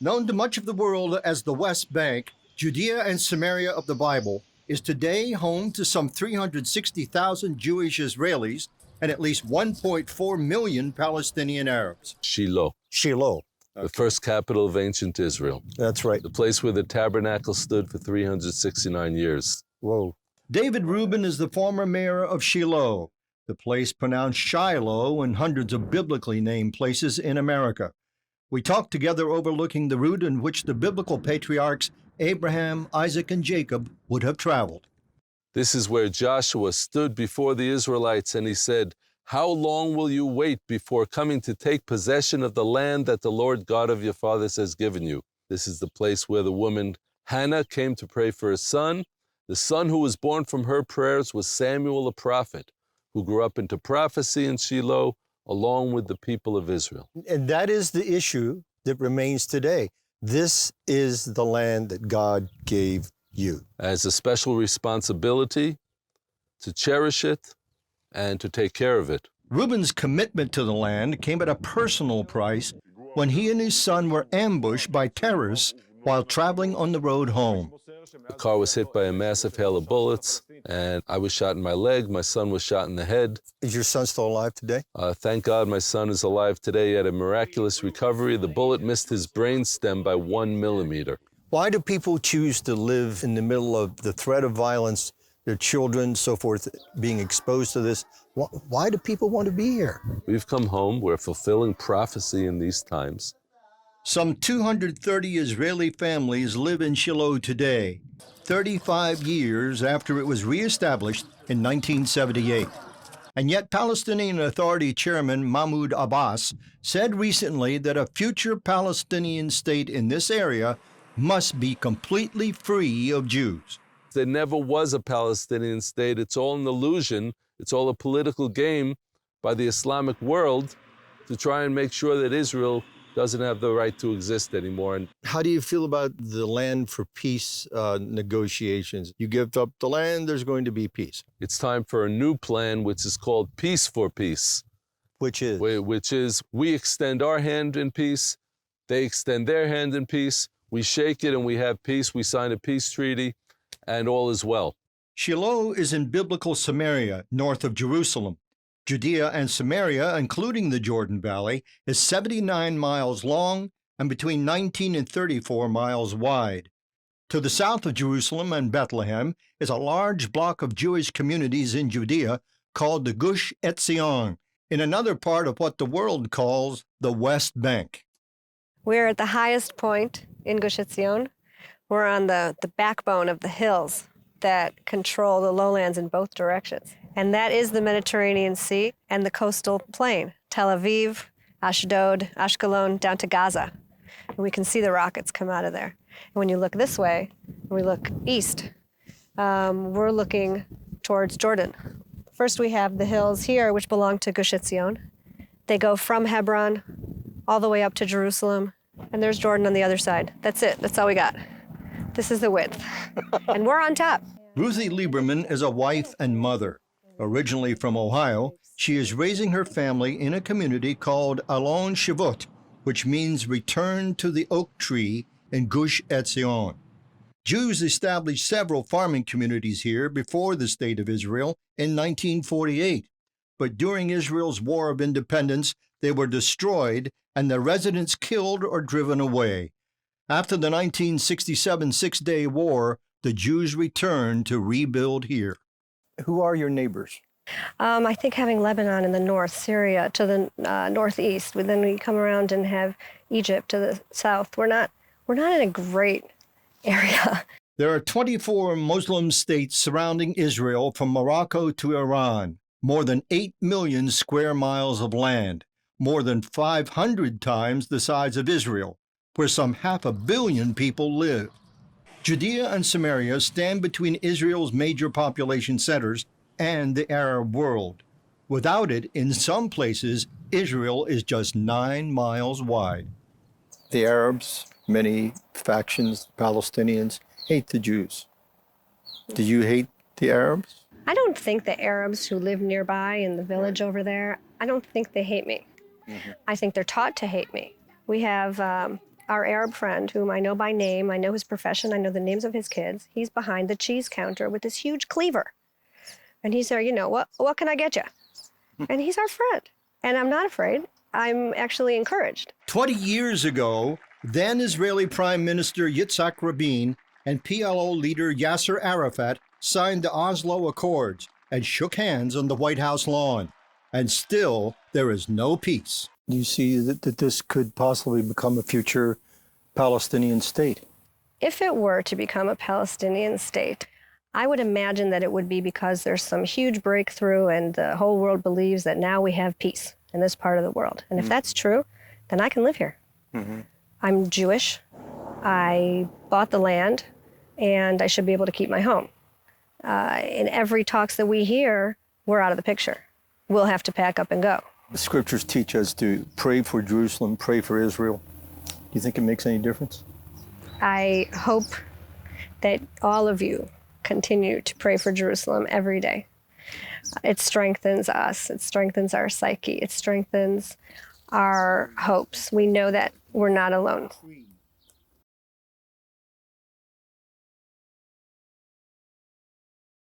Known to much of the world as the West Bank, Judea and Samaria of the Bible is today home to some 360,000 Jewish Israelis and at least 1.4 million Palestinian Arabs. Shiloh, Shiloh. the first capital of ancient Israel. That's right. The place where the tabernacle stood for 369 years. Whoa. David Rubin is the former mayor of Shiloh, the place pronounced Shiloh in hundreds of biblically named places in America. We talked together overlooking the route in which the biblical patriarchs Abraham, Isaac, and Jacob would have traveled. This is where Joshua stood before the Israelites and he said, "How long will you wait before coming to take possession of the land that the Lord God of your fathers has given you?" This is the place where the woman Hannah came to pray for a son. The son who was born from her prayers was Samuel the prophet, who grew up into prophecy in Shiloh along with the people of Israel. And that is the issue that remains today. This is the land that God gave you. As a special responsibility to cherish it and to take care of it. Reuben's commitment to the land came at a personal price when he and his son were ambushed by terrorists while traveling on the road home. The car was hit by a massive hail of bullets, and I was shot in my leg. My son was shot in the head. Is your son still alive today? Thank God my son is alive today. He had a miraculous recovery. The bullet missed his brain stem by 1 millimeter. Why do people choose to live in the middle of the threat of violence, their children, so forth, being exposed to this? Why do people want to be here? We've come home. We're fulfilling prophecy in these times. Some 230 Israeli families live in Shiloh today, 35 years after it was reestablished in 1978. And yet Palestinian Authority Chairman Mahmoud Abbas said recently that a future Palestinian state in this area must be completely free of Jews. There never was a Palestinian state. It's all an illusion. It's all a political game by the Islamic world to try and make sure that Israel doesn't have the right to exist anymore. And how do you feel about the land for peace negotiations? You give up the land, there's going to be peace. It's time for a new plan, which is called Peace for Peace. Which is? Which is we extend our hand in peace, they extend their hand in peace, we shake it and we have peace, we sign a peace treaty, and all is well. Shiloh is in biblical Samaria, north of Jerusalem. Judea and Samaria, including the Jordan Valley, is 79 miles long and between 19 and 34 miles wide. To the south of Jerusalem and Bethlehem is a large block of Jewish communities in Judea called the Gush Etzion, in another part of what the world calls the West Bank. We're at the highest point in Gush Etzion. We're on the backbone of the hills that control the lowlands in both directions. And that is the Mediterranean Sea and the coastal plain, Tel Aviv, Ashdod, Ashkelon, down to Gaza. And we can see the rockets come out of there. And when you look this way, we look east, we're looking towards Jordan. First we have the hills here, which belong to Gush Etzion. They go from Hebron all the way up to Jerusalem, and there's Jordan on the other side. That's it, that's all we got. This is the width, and we're on top. Ruthie Lieberman is a wife and mother. Originally from Ohio, she is raising her family in a community called Alon Shavot, which means return to the oak tree in Gush Etzion. Jews established several farming communities here before the State of Israel in 1948, but during Israel's War of Independence, they were destroyed and the residents killed or driven away. After the 1967 Six-Day War, the Jews returned to rebuild here. Who are your neighbors? I think having Lebanon in the north, Syria to the northeast, then we come around and have Egypt to the south. We're not in a great area. There are 24 Muslim states surrounding Israel from Morocco to Iran, more than 8 million square miles of land, more than 500 times the size of Israel, where some 500 million people live. Judea and Samaria stand between Israel's major population centers and the Arab world. Without it, in some places, Israel is just 9 miles wide. The Arabs, many factions, Palestinians, hate the Jews. Do you hate the Arabs? I don't think the Arabs who live nearby in the village over there, I don't think they hate me. I think they're taught to hate me. We have our Arab friend, whom I know by name, I know his profession, I know the names of his kids, he's behind the cheese counter with this huge cleaver. And he said, you know, what can I get you? And he's our friend. And I'm not afraid. I'm actually encouraged. 20 years ago, then Israeli Prime Minister Yitzhak Rabin and PLO leader Yasser Arafat signed the Oslo Accords and shook hands on the White House lawn. And still, there is no peace. Do you see that this could possibly become a future Palestinian state? If it were to become a Palestinian state, I would imagine that it would be because there's some huge breakthrough and the whole world believes that now we have peace in this part of the world. And if that's true, then I can live here. I'm Jewish. I bought the land, and I should be able to keep my home. In every talks that we hear, we're out of the picture. We'll have to pack up and go. The scriptures teach us to pray for Jerusalem, pray for Israel. Do you think it makes any difference? I hope that all of you continue to pray for Jerusalem every day. It strengthens us. It strengthens our psyche. It strengthens our hopes. We know that we're not alone.